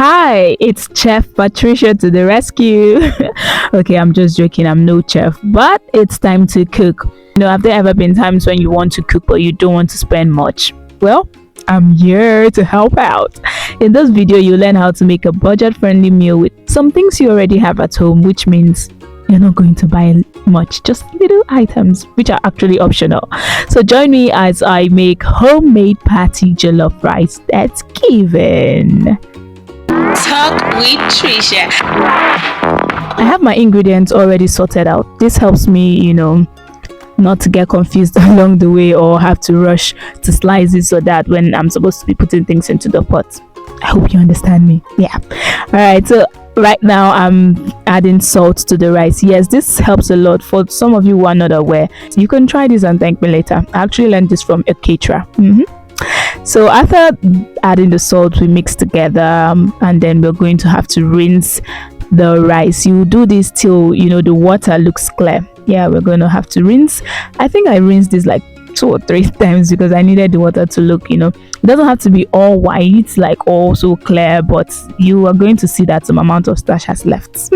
Hi, it's Chef Patricia to the rescue. Okay, I'm just joking. I'm no chef, but it's time to cook. Have there ever been times when you want to cook but you don't want to spend much? Well, I'm here to help out. In this video, you learn how to make a budget-friendly meal with some things you already have at home, which means you're not going to buy much, just little items which are actually optional. So join me as I make homemade party jollof rice that's given. Talk with Trisha. I have my ingredients already sorted out. This helps me, not to get confused along the way or have to rush to slice it so that when I'm supposed to be putting things into the pot. I hope you understand me. Yeah. All right. So right now I'm adding salt to the rice. Yes, this helps a lot. For some of you who are not aware, you can try this and thank me later. I actually learned this from a caterer. So after adding the salt, we mix together and then we're going to have to rinse the rice. You do this till the water looks clear. Yeah, we're going to have to rinse. I think I rinsed this like 2 or 3 times because I needed the water to look, it doesn't have to be all white, like all so clear, but you are going to see that some amount of starch has left.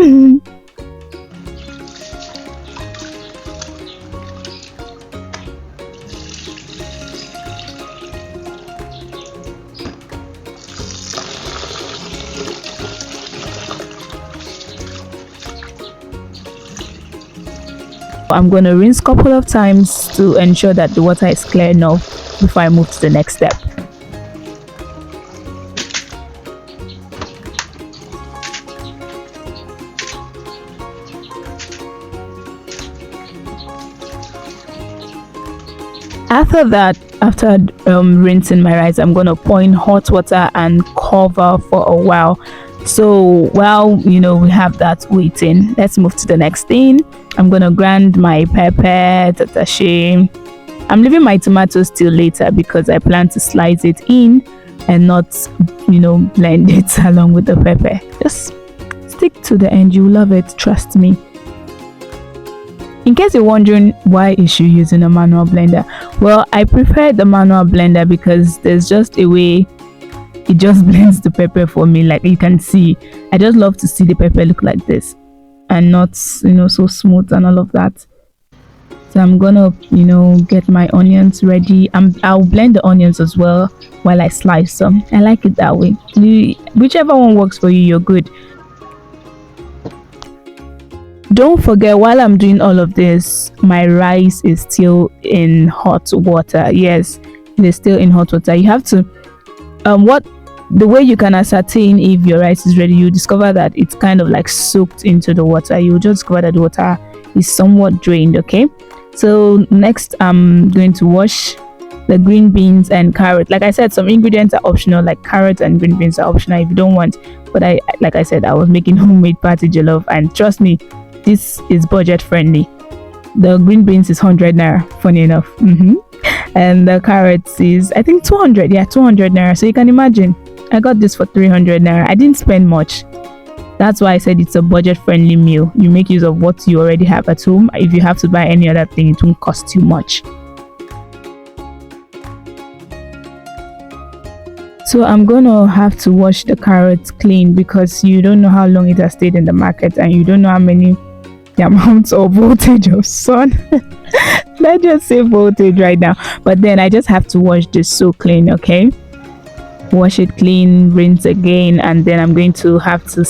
I'm going to rinse a couple of times to ensure that the water is clear enough before I move to the next step. After rinsing my rice, I'm going to pour in hot water and cover for a while. So while we have that waiting, let's move to the next thing. I'm gonna grind my pepper, tatashe. I'm leaving my tomatoes till later because I plan to slice it in and not blend it along with the pepper. Just stick to the end, you love it, trust me. In case you're wondering why is she using a manual blender, well, I prefer the manual blender because there's just a way it just blends the pepper for me. Like you can see, I just love to see the pepper look like this and not so smooth and all of that. So I'm gonna get my onions ready. I'll blend the onions as well while I slice them. I like it that way. Whichever one works for you, you're good. Don't forget, while I'm doing all of this, my rice is still in hot water. Yes, it is still in hot water. You have to the way you can ascertain if your rice is ready, you discover that it's kind of like soaked into the water. You just discover that the water is somewhat drained. Okay, so next I'm going to wash the green beans and carrot. Like I said, some ingredients are optional, like carrot and green beans are optional if you don't want, but like I said, I was making homemade party jollof, and trust me, this is budget friendly. The green beans is 100 naira, funny enough. And the carrots is, I think, 200. Yeah, 200 naira. So you can imagine, I got this for 300 naira. I didn't spend much. That's why I said it's a budget friendly meal. You make use of what you already have at home. If you have to buy any other thing, it won't cost you much. So I'm gonna have to wash the carrots clean because you don't know how long it has stayed in the market and you don't know how many the amounts of voltage of sun. Let's just say voltage right now, but then I just have to wash this so clean. Okay, wash it clean, rinse again, and then I'm going to have to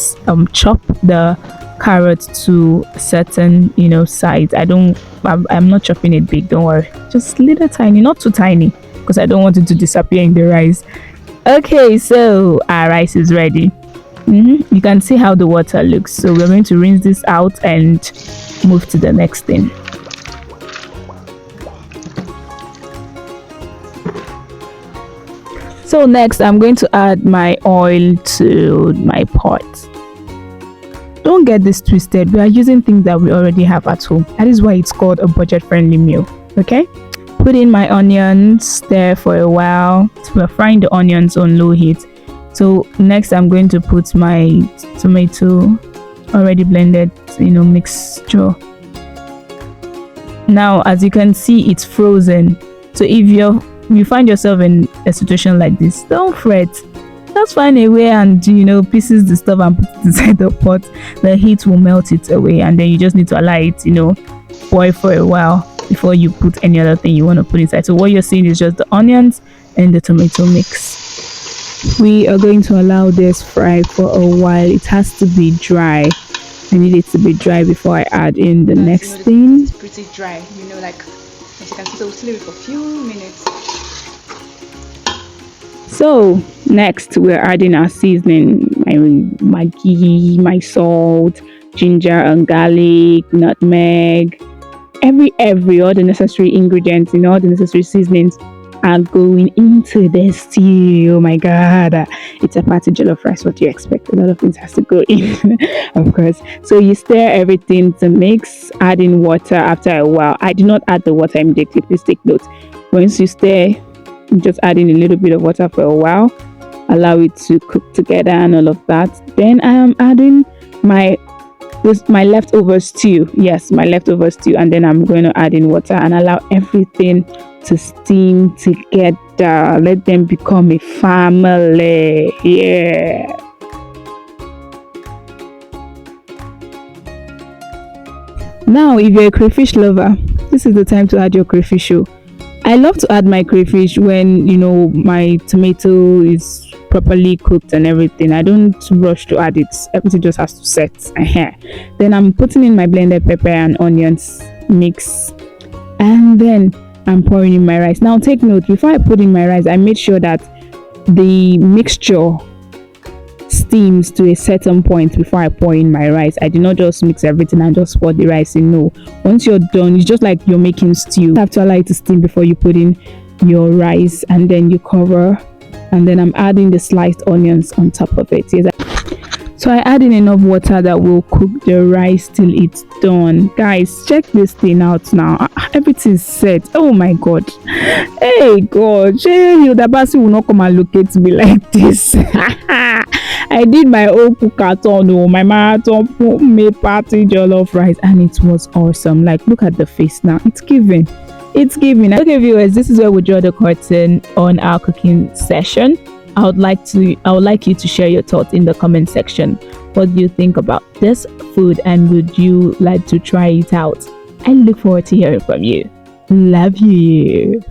chop the carrots to certain size. I'm not chopping it big, don't worry, just little tiny, not too tiny because I don't want it to disappear in the rice. Okay, so our rice is ready. You can see how the water looks, so we're going to rinse this out and move to the next thing. So next I'm going to add my oil to my pot. Don't get this twisted, we are using things that we already have at home. That is why it's called a budget friendly meal. Okay, put in my onions there for a while. We're frying the onions on low heat. So next I'm going to put my tomato already blended mixture. Now as you can see, it's frozen. So if you find yourself in a situation like this, don't fret. just find a way and pieces the stuff and put it inside the pot. The heat will melt it away, and then you just need to allow it boil for a while before you put any other thing you want to put inside. So what you're seeing is just the onions and the tomato mix. We are going to allow this fry for a while. It has to be dry. I need it to be dry before I add in the next thing. It's pretty dry, like as you can see. So we'll leave it for a few minutes. So next we're adding our seasoning, my maggi, my salt, ginger and garlic, nutmeg, every all the necessary ingredients, all the necessary seasonings are going into the stew. Oh my god, it's a party jollof rice. What do you expect? A lot of things has to go in of course. So you stir everything to mix, adding water after a while. I do not add the water immediately, please take note. Once you stir, just adding a little bit of water for a while, allow it to cook together and all of that. Then I am adding my leftover stew. Yes, my leftover stew, and then I'm going to add in water and allow everything to steam together. Let them become a family. Yeah. Now, if you're a crayfish lover, this is the time to add your crayfish. I love to add my crayfish when my tomato is properly cooked and everything. I don't rush to add it. Everything just has to set. Then I'm putting in my blended pepper and onions mix, and then I'm pouring in my rice. Now take note, before I put in my rice, I made sure that the mixture steams to a certain point before I pour in my rice. I did not just mix everything and just pour the rice in. No, once you're done, it's just like you're making stew. You have to allow it to steam before you put in your rice, and then you cover, and then I'm adding the sliced onions on top of it. Yes. So I add in enough water that will cook the rice till it's done. Guys, check this thing out now. Everything's set. Oh my god. Hey god, Hilda Basi will not come and locate me like this. I did my own cookathon, my marathon made party jollof rice, and it was awesome. Like, look at the face now. It's giving. Okay viewers, this is where we draw the curtain on our cooking session. I would like you to share your thoughts in the comment section. What do you think about this food, and would you like to try it out? I look forward to hearing from you. Love you.